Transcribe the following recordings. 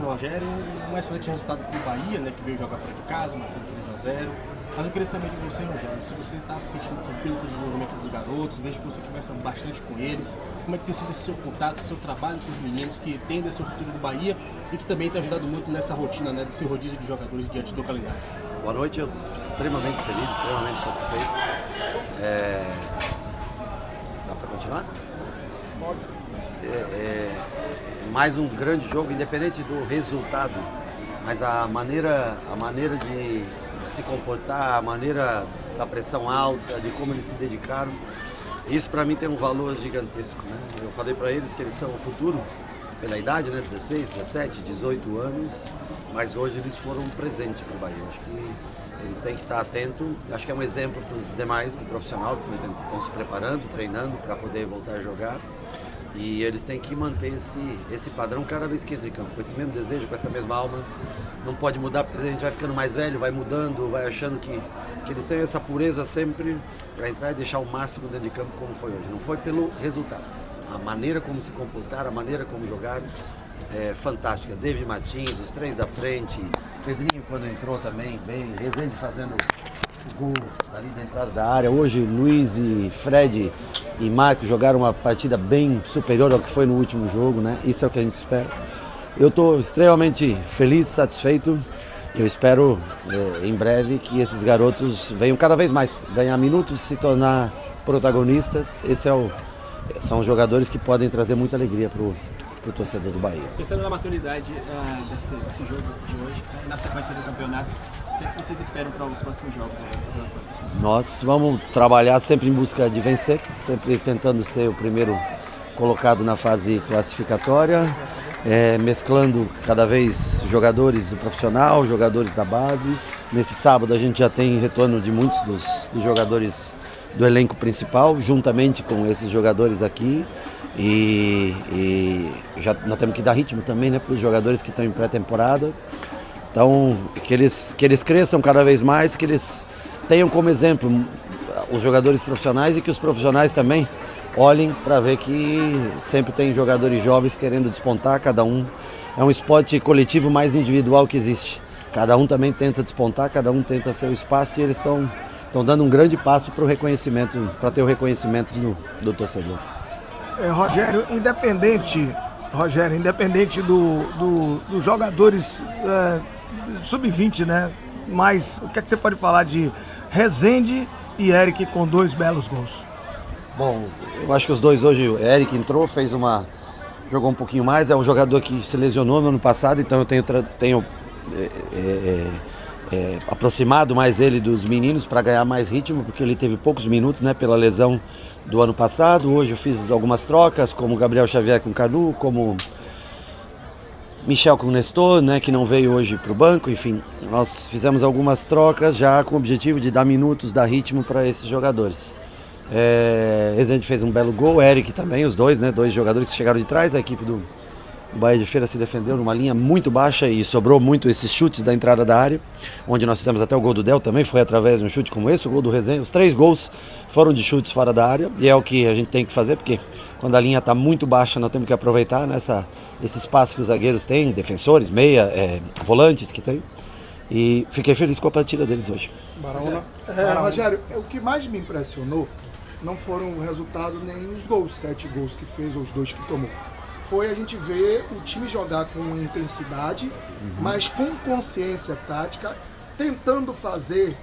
Rogério, um excelente resultado para o Bahia, né, que veio jogar fora de casa, marcou 3-0. Mas eu queria saber de você, Rogério, se você está se sentindo tranquilo com o desenvolvimento dos garotos, vejo que você conversa bastante com eles, como é que tem sido esse seu contato, esse seu trabalho com os meninos que tendem a ser o futuro do Bahia e que também tem ajudado muito nessa rotina, né, desse rodízio de jogadores diante do calendário. Boa noite, eu extremamente feliz, extremamente satisfeito. Dá para continuar? Pode. Mais um grande jogo, independente do resultado, mas a maneira de se comportar, a maneira da pressão alta, de como eles se dedicaram, isso para mim tem um valor gigantesco, né? Eu falei para eles que eles são o futuro, pela idade, né? 16, 17, 18 anos, mas hoje eles foram um presente para o Bahia. Acho que eles têm que estar atentos. Acho que é um exemplo para os demais do profissional que estão se preparando, treinando para poder voltar a jogar. E eles têm que manter esse padrão cada vez que entra em campo, com esse mesmo desejo, com essa mesma alma. Não pode mudar, porque a gente vai ficando mais velho, vai mudando, vai achando que eles têm essa pureza sempre para entrar e deixar o máximo dentro de campo como foi hoje. Não foi pelo resultado. A maneira como se comportaram, a maneira como jogaram é fantástica. David Martins, os três da frente, Pedrinho quando entrou também, bem, Rezende fazendo o gol ali da entrada da área. Hoje Luiz e Fred e Marco jogaram uma partida bem superior ao que foi no último jogo, né? Isso é o que a gente espera. Eu estou extremamente feliz, satisfeito. Eu espero em breve que esses garotos venham cada vez mais ganhar minutos, se tornar protagonistas. São os jogadores que podem trazer muita alegria para o torcedor do Bahia. Pensando na maturidade desse jogo de hoje, na sequência do campeonato, o que é que vocês esperam para os próximos jogos? Nós vamos trabalhar sempre em busca de vencer, sempre tentando ser o primeiro colocado na fase classificatória, mesclando cada vez jogadores do profissional, jogadores da base. Nesse sábado a gente já tem retorno de muitos dos jogadores do elenco principal, juntamente com esses jogadores aqui. E já nós temos que dar ritmo também, né, para os jogadores que estão em pré-temporada. Então, que eles cresçam cada vez mais, que eles tenham como exemplo os jogadores profissionais e que os profissionais também olhem para ver que sempre tem jogadores jovens querendo despontar, cada um. É um esporte coletivo mais individual que existe. Cada um também tenta despontar, cada um tenta seu espaço e eles estão dando um grande passo para o reconhecimento, para ter o reconhecimento do torcedor. Rogério, independente dos jogadores sub-20, né? Mas o que é que você pode falar de Rezende e Eric com 2 belos gols? Bom, eu acho que os dois hoje, o Eric entrou, jogou um pouquinho mais, é um jogador que se lesionou no ano passado, então eu tenho aproximado mais ele dos meninos para ganhar mais ritmo, porque ele teve poucos minutos, né, pela lesão do ano passado. Hoje eu fiz algumas trocas, como Gabriel Xavier com Canu, como Michel com Nestor, né, que não veio hoje para o banco. Enfim, nós fizemos algumas trocas já com o objetivo de dar minutos, dar ritmo para esses jogadores. Rezende fez um belo gol, Eric também, os dois, né, dois jogadores que chegaram de trás. A equipe do Bahia de Feira se defendeu numa linha muito baixa e sobrou muito esses chutes da entrada da área, onde nós fizemos até o gol do Del também, foi através de um chute como esse, o gol do Rezende. Os 3 gols foram de chutes fora da área e é o que a gente tem que fazer, porque quando a linha está muito baixa nós temos que aproveitar esse espaço que os zagueiros têm, defensores, meia, volantes que tem. E fiquei feliz com a partida deles hoje. Rogério, o que mais me impressionou não foram o resultado nem os gols, 7 gols que fez ou os 2 que tomou. Foi a gente ver o time jogar com intensidade, mas com consciência tática, tentando fazer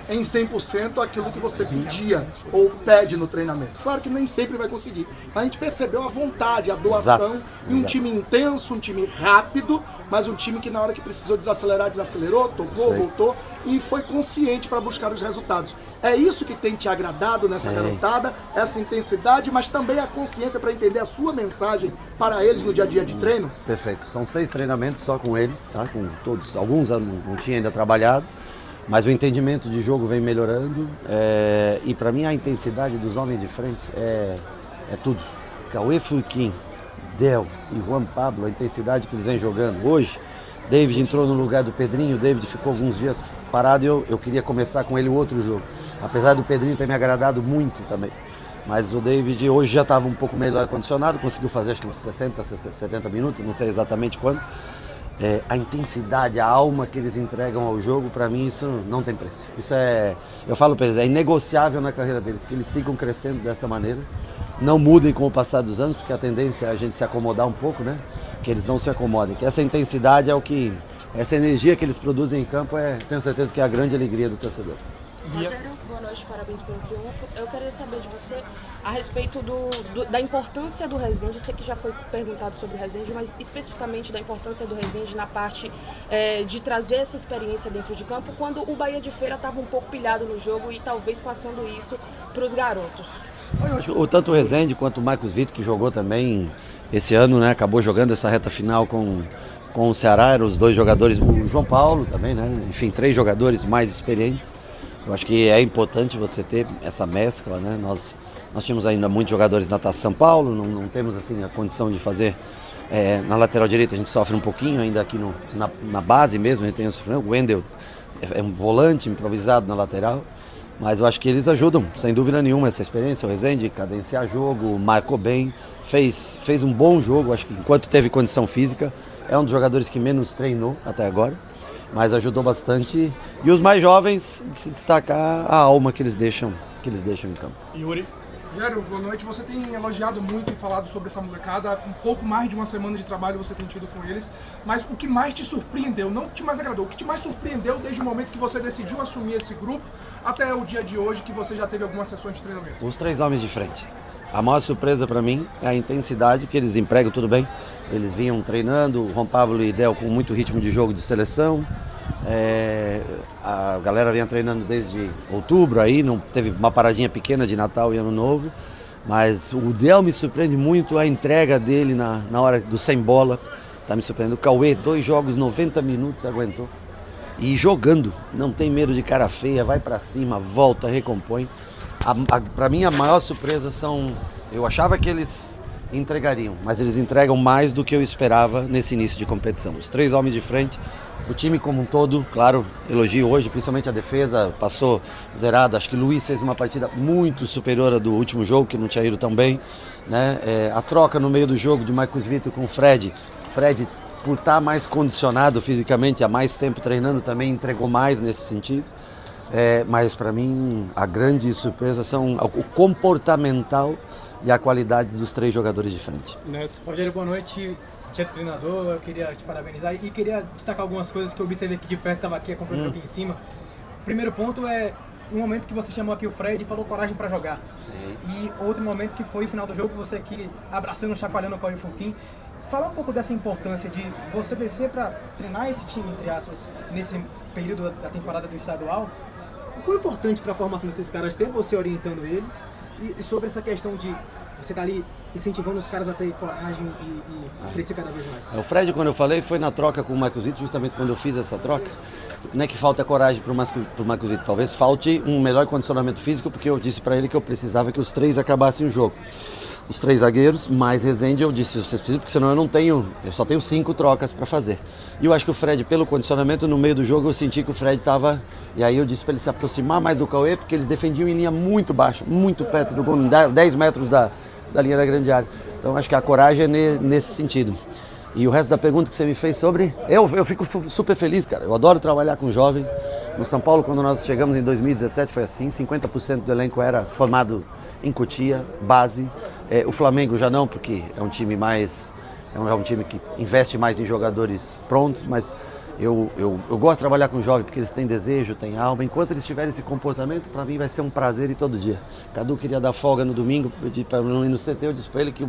em 100% aquilo que você pedia ou pede no treinamento. Claro que nem sempre vai conseguir, mas a gente percebeu a vontade, a doação e um time intenso, um time rápido, mas um time que na hora que precisou desacelerar, desacelerou, tocou, voltou e foi consciente para buscar os resultados. É isso que tem te agradado nessa garotada, essa intensidade, mas também a consciência para entender a sua mensagem para eles no dia a dia de treino? Perfeito, são 6 treinamentos só com eles, tá? Com todos, alguns não tinha ainda trabalhado, mas o entendimento de jogo vem melhorando, e para mim a intensidade dos homens de frente é tudo. Cauê Furquim, Del e Juan Pablo, a intensidade que eles vêm jogando hoje. David entrou no lugar do Pedrinho, o David ficou alguns dias parado e eu queria começar com ele o outro jogo, apesar do Pedrinho ter me agradado muito também. Mas o David hoje já estava um pouco melhor condicionado, conseguiu fazer acho que uns 60, 70 minutos, não sei exatamente quanto. a intensidade, a alma que eles entregam ao jogo, para mim isso não tem preço. Isso eu falo para eles, é inegociável na carreira deles, que eles sigam crescendo dessa maneira, não mudem com o passar dos anos, porque a tendência é a gente se acomodar um pouco, né? Que eles não se acomodem, que essa intensidade essa energia que eles produzem em campo, tenho certeza que é a grande alegria do torcedor. Rogério, boa noite, parabéns pelo triunfo. Eu queria saber de você a respeito da importância do Resende. Eu sei que já foi perguntado sobre o Resende, mas especificamente da importância do Resende na parte de trazer essa experiência dentro de campo, quando o Bahia de Feira estava um pouco pilhado no jogo e talvez passando isso para os garotos. Eu acho que tanto o Resende quanto o Marcos Vitor, que jogou também esse ano, né, acabou jogando essa reta final com o Ceará, eram os dois jogadores, o João Paulo também, né? Enfim, 3 jogadores mais experientes. Eu acho que é importante você ter essa mescla, né? Nós tínhamos ainda muitos jogadores na Taça São Paulo, não temos assim a condição de fazer na lateral direita, a gente sofre um pouquinho ainda aqui na base mesmo, a gente tem sofrendo. O Wendel é um volante improvisado na lateral, mas eu acho que eles ajudam, sem dúvida nenhuma, essa experiência. O Resende cadenciar jogo, marcou bem, fez um bom jogo, acho que enquanto teve condição física, é um dos jogadores que menos treinou até agora, mas ajudou bastante. E os mais jovens, de se destacar a alma que eles deixam em campo. Yuri? Rogério, boa noite. Você tem elogiado muito e falado sobre essa molecada. Um pouco mais de uma semana de trabalho você tem tido com eles. Mas o que mais te surpreendeu, não o que te mais agradou, o que te mais surpreendeu desde o momento que você decidiu assumir esse grupo até o dia de hoje, que você já teve algumas sessões de treinamento? Os 3 homens de frente. A maior surpresa para mim é a intensidade que eles empregam, tudo bem. Eles vinham treinando, o Juan Pablo e Del com muito ritmo de jogo de seleção. A galera vinha treinando desde outubro, aí não teve uma paradinha pequena de Natal e Ano Novo. Mas o Del me surpreende muito, a entrega dele na hora do sem bola. Tá me surpreendendo. O Cauê, 2 jogos, 90 minutos, aguentou. E jogando, não tem medo de cara feia, vai para cima, volta, recompõe. Para mim a maior surpresa eu achava que eles entregariam, mas eles entregam mais do que eu esperava nesse início de competição. Os 3 homens de frente, o time como um todo, claro, elogio hoje, principalmente a defesa, passou zerada. Acho que o Luiz fez uma partida muito superior à do último jogo, que não tinha ido tão bem, né? A troca no meio do jogo de Marcos Vitor com o Fred, por estar mais condicionado fisicamente, há mais tempo treinando, também entregou mais nesse sentido. Mas para mim a grande surpresa são o comportamental e a qualidade dos 3 jogadores de frente. Neto. Rogério, boa noite. Dia do treinador, eu queria te parabenizar e queria destacar algumas coisas que eu observei aqui de perto, estava aqui acompanhando aqui em cima. Primeiro ponto é um momento que você chamou aqui o Fred e falou coragem para jogar. Sim. E outro momento que foi o final do jogo, você aqui abraçando, chacoalhando o Cauê Furquim. Fala um pouco dessa importância de você descer para treinar esse time, entre aspas, nesse período da temporada do estadual. O quão importante para a formação desses caras ter você orientando ele e sobre essa questão de você estar ali incentivando os caras a ter coragem e crescer cada vez mais. O Fred, quando eu falei, foi na troca com o Marcos Vitor, justamente quando eu fiz essa troca. Não é que falta coragem para o Marcos Vitor, talvez falte um melhor condicionamento físico, porque eu disse para ele que eu precisava que os 3 acabassem o jogo. Os 3 zagueiros, mais Resende, eu disse, vocês precisam, porque senão eu só tenho 5 trocas para fazer. E eu acho que o Fred, pelo condicionamento, no meio do jogo eu senti que o Fred estava, e aí eu disse para ele se aproximar mais do Cauê, porque eles defendiam em linha muito baixa, muito perto do gol, 10 metros da linha da grande área. Então acho que a coragem é nesse sentido. E o resto da pergunta que você me fez sobre, eu fico super feliz, cara. Eu adoro trabalhar com jovem. No São Paulo, quando nós chegamos em 2017, foi assim, 50% do elenco era formado em Cotia, base. O Flamengo já não, porque é um time que investe mais em jogadores prontos, mas eu gosto de trabalhar com jovem porque eles têm desejo, têm alma. Enquanto eles tiverem esse comportamento, para mim vai ser um prazer ir todo dia. Cadu queria dar folga no domingo, pedi para não ir no CT, eu disse para ele que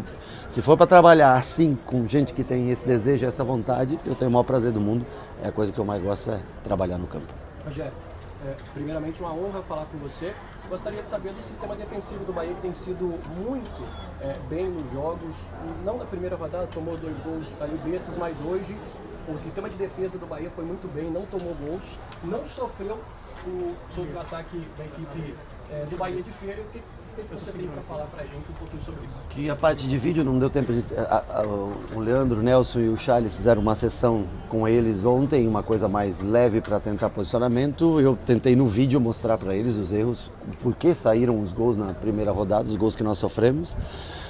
se for para trabalhar assim, com gente que tem esse desejo, essa vontade, eu tenho o maior prazer do mundo. A coisa que eu mais gosto é trabalhar no campo. Rogério, primeiramente uma honra falar com você. Gostaria de saber do sistema defensivo do Bahia, que tem sido muito bem nos jogos. Não na primeira rodada, tomou 2 gols ali bestas, mas hoje o sistema de defesa do Bahia foi muito bem, não tomou gols, não sofreu sobre o ataque da equipe do Bahia de Feira. Eu que você tem para falar para a gente um pouquinho sobre isso? Que a parte de vídeo não deu tempo de... O Leandro, o Nelson e o Charles fizeram uma sessão com eles ontem, uma coisa mais leve para tentar posicionamento. Eu tentei no vídeo mostrar para eles os erros, por que saíram os gols na primeira rodada, os gols que nós sofremos.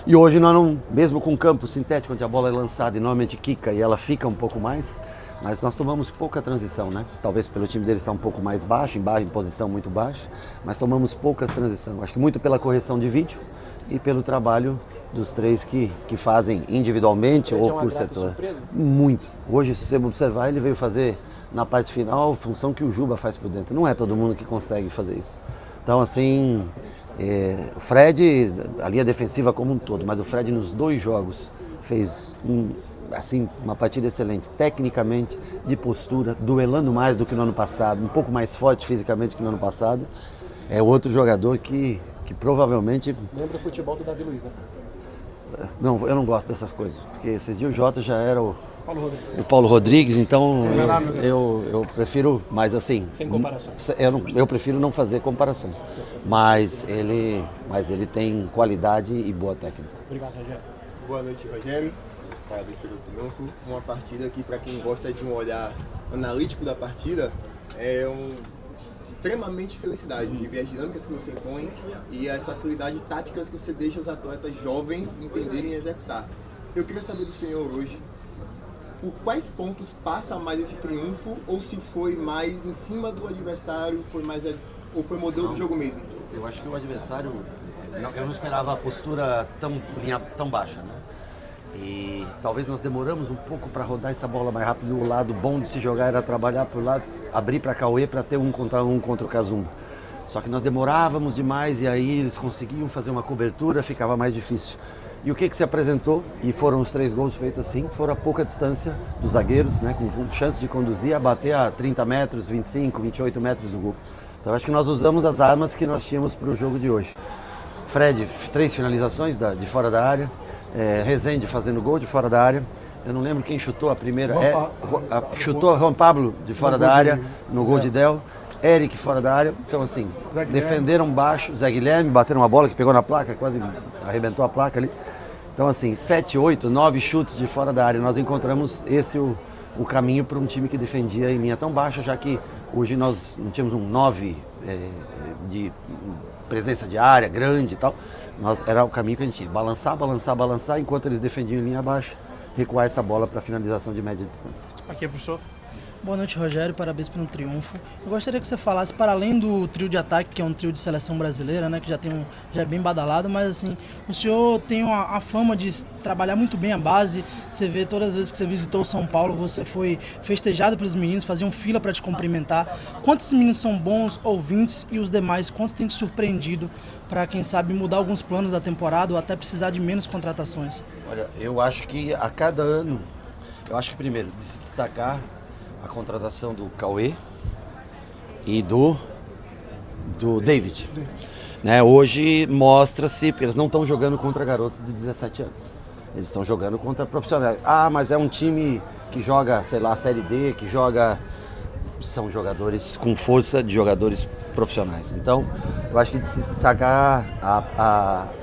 E hoje nós não, mesmo com campo sintético, onde a bola é lançada e normalmente quica e ela fica um pouco mais, mas nós tomamos pouca transição, né? Talvez pelo time deles estar um pouco mais baixo, em posição muito baixa, mas tomamos poucas transições. Acho que muito pela correção de vídeo e pelo trabalho dos três que fazem individualmente ou por setor. Surpresa? Muito. Hoje, se você observar, ele veio fazer na parte final a função que o Juba faz por dentro. Não é todo mundo que consegue fazer isso. Então, assim, o Fred, a linha defensiva como um todo, mas o Fred nos 2 jogos fez uma partida excelente, tecnicamente, de postura, duelando mais do que no ano passado, um pouco mais forte fisicamente que no ano passado. É outro jogador que provavelmente... Lembra o futebol do Davi Luiz, né? Não, eu não gosto dessas coisas, porque esses dias o Jota já era o Paulo Rodrigues, então eu prefiro, mas assim... Sem comparações. Eu prefiro não fazer comparações, mas ele tem qualidade e boa técnica. Obrigado, Rogério. Boa noite, Rogério. Parabéns pelo triunfo. Uma partida que, para quem gosta de um olhar analítico da partida, é extremamente felicidade de ver as dinâmicas que você impõe e as facilidades táticas que você deixa os atletas jovens entenderem e executar. Eu queria saber do senhor hoje, por quais pontos passa mais esse triunfo, ou se foi mais em cima do adversário, ou foi modelo do jogo mesmo? Eu acho que o adversário, eu não esperava a postura tão baixa, né? E talvez nós demoramos um pouco para rodar essa bola mais rápido. O lado bom de se jogar era trabalhar por lado, abrir para Cauê para ter 1 contra 1 contra o Kazumba. Só que nós demorávamos demais e aí eles conseguiam fazer uma cobertura, ficava mais difícil. E o que se apresentou, e foram os 3 gols feitos assim, foram a pouca distância dos zagueiros, né, com chance de conduzir a bater a 30 metros, 25, 28 metros do gol. Então acho que nós usamos as armas que nós tínhamos para o jogo de hoje. Fred, 3 finalizações de fora da área. Rezende fazendo gol de fora da área. Eu não lembro quem chutou a primeira. Chutou Juan Pablo de fora da área, no gol de Del. Eric fora da área. Então, assim, defenderam baixo. Zé Guilherme bateram uma bola que pegou na placa, quase arrebentou a placa ali. Então, assim, 7, 8, 9 chutes de fora da área. Nós encontramos o caminho para um time que defendia em linha tão baixa, já que hoje nós não tínhamos um 9 de presença de área grande e tal. Era o caminho que a gente tinha, balançar, enquanto eles defendiam em linha baixa, recuar essa bola para finalização de média distância. Aqui, professor. Boa noite, Rogério, parabéns pelo triunfo. Eu gostaria que você falasse, para além do trio de ataque, que é um trio de seleção brasileira, né, que já é bem badalado, mas assim, o senhor tem a fama de trabalhar muito bem a base. Você vê todas as vezes que você visitou São Paulo, você foi festejado pelos meninos, faziam fila para te cumprimentar. Quantos meninos são bons ouvintes e os demais, quantos têm te surpreendido para, quem sabe, mudar alguns planos da temporada ou até precisar de menos contratações? Olha, eu acho que a cada ano, primeiro, de se destacar a contratação do Cauê e do David. Né, hoje mostra-se, porque eles não estão jogando contra garotos de 17 anos. Eles estão jogando contra profissionais. Mas é um time que joga, sei lá, Série D, que joga... São jogadores com força de jogadores profissionais. Então, eu acho que de se destacar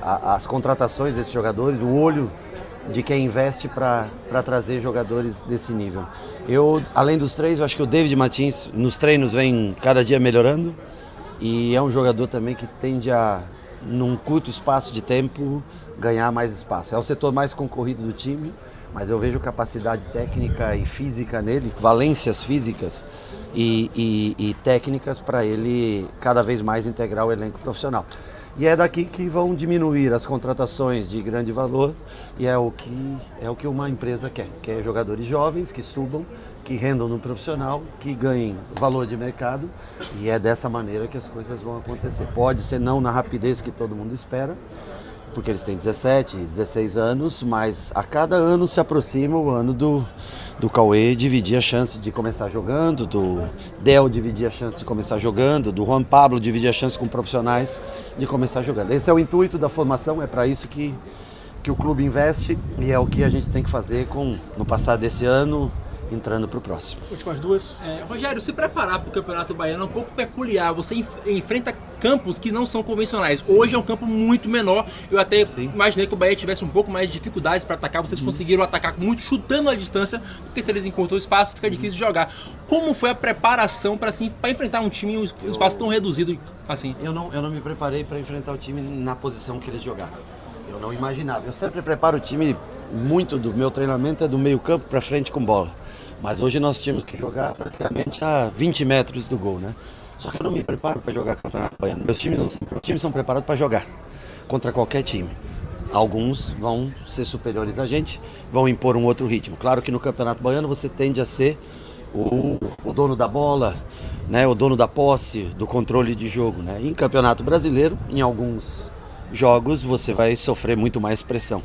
as contratações desses jogadores, o olho de quem investe para trazer jogadores desse nível. Além dos 3, eu acho que o David Martins nos treinos vem cada dia melhorando e é um jogador também que tende a, num curto espaço de tempo, ganhar mais espaço. É o setor mais concorrido do time, mas eu vejo capacidade técnica e física nele, valências físicas e técnicas para ele cada vez mais integrar o elenco profissional. E é daqui que vão diminuir as contratações de grande valor e é o que uma empresa quer jogadores jovens que subam, que rendam no profissional, que ganhem valor de mercado e é dessa maneira que as coisas vão acontecer. Pode ser não na rapidez que todo mundo espera, porque eles têm 17, 16 anos, mas a cada ano se aproxima o ano do Cauê dividir a chance de começar jogando, do Del dividir a chance de começar jogando, do Juan Pablo dividir a chance com profissionais de começar jogando. Esse é o intuito da formação, é para isso que o clube investe e é o que a gente tem que fazer no passar desse ano, entrando para o próximo. Últimas duas. Rogério, se preparar para o Campeonato Baiano é um pouco peculiar. Você enfrenta campos que não são convencionais. Sim. Hoje é um campo muito menor. Eu até imaginei que o Bahia tivesse um pouco mais de dificuldades para atacar. Vocês conseguiram atacar muito, chutando a distância, porque se eles encontram espaço, fica difícil de jogar. Como foi a preparação para enfrentar um time em um espaço tão reduzido assim? Eu não me preparei para enfrentar o time na posição que eles jogaram. Eu não imaginava. Eu sempre preparo o time, muito do meu treinamento é do meio campo para frente com bola. Mas hoje nós tínhamos que jogar praticamente a 20 metros do gol, né? Só que eu não me preparo para jogar Campeonato Baiano. Meus times são preparados para jogar contra qualquer time. Alguns vão ser superiores a gente, vão impor um outro ritmo. Claro que no Campeonato Baiano você tende a ser o dono da bola, né? O dono da posse, do controle de jogo, né? Em Campeonato Brasileiro, em alguns jogos, você vai sofrer muito mais pressão.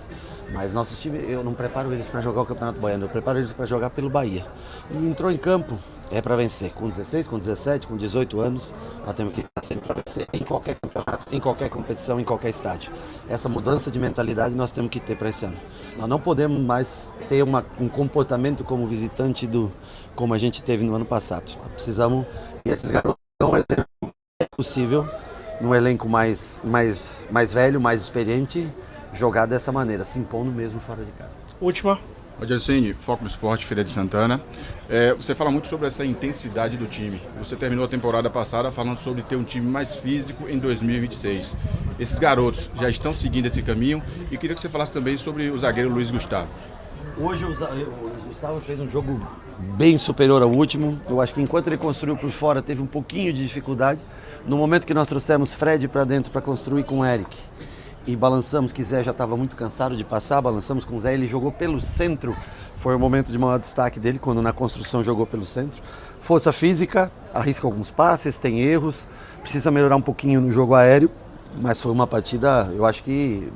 Mas nossos times, eu não preparo eles para jogar o Campeonato Baiano, eu preparo eles para jogar pelo Bahia. E entrou em campo, é para vencer. Com 16, com 17, com 18 anos, nós temos que estar sempre para vencer em qualquer campeonato, em qualquer competição, em qualquer estádio. Essa mudança de mentalidade nós temos que ter para esse ano. Nós não podemos mais ter um comportamento como visitante como a gente teve no ano passado. Nós precisamos, e esses garotos dão um exemplo possível, num elenco mais velho, mais experiente, jogar dessa maneira, se impondo mesmo fora de casa. Última. Adjacine, Foco do Esporte, Feira de Santana. Você fala muito sobre essa intensidade do time. Você terminou a temporada passada falando sobre ter um time mais físico em 2026. Esses garotos já estão seguindo esse caminho e queria que você falasse também sobre o zagueiro Luiz Gustavo. Hoje o Luiz Gustavo fez um jogo bem superior ao último. Eu acho que enquanto ele construiu por fora teve um pouquinho de dificuldade. No momento que nós trouxemos Fred para dentro para construir com o Eric, e balançamos, que Zé já estava muito cansado de passar, balançamos com o Zé, ele jogou pelo centro, foi o momento de maior destaque dele, quando na construção jogou pelo centro. Força física, arrisca alguns passes, tem erros, precisa melhorar um pouquinho no jogo aéreo, mas foi uma partida, eu acho que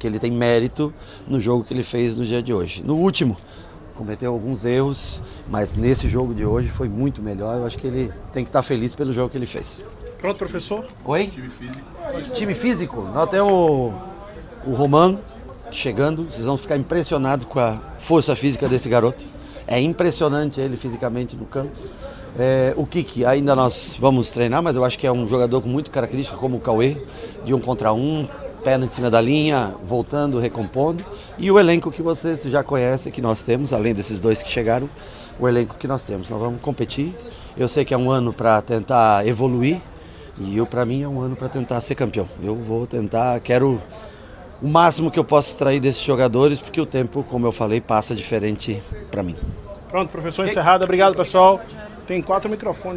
ele tem mérito no jogo que ele fez no dia de hoje. No último, cometeu alguns erros, mas nesse jogo de hoje foi muito melhor, eu acho que ele tem que estar feliz pelo jogo que ele fez. Pronto, professor? Oi? Time físico. Time físico? Nós temos o Roman chegando, vocês vão ficar impressionados com a força física desse garoto. É impressionante ele fisicamente no campo. O Kiki, ainda nós vamos treinar, mas eu acho que é um jogador com muita característica, como o Cauê, de 1 contra 1, pé em cima da linha, voltando, recompondo. E o elenco que vocês já conhecem, que nós temos, além desses dois que chegaram, o elenco que nós temos. Nós vamos competir. Eu sei que é um ano para tentar evoluir. E para mim é um ano para tentar ser campeão. Eu vou tentar, quero o máximo que eu posso extrair desses jogadores, porque o tempo, como eu falei, passa diferente para mim. Pronto, professor, encerrado. Obrigado, pessoal. Tem 4 microfones.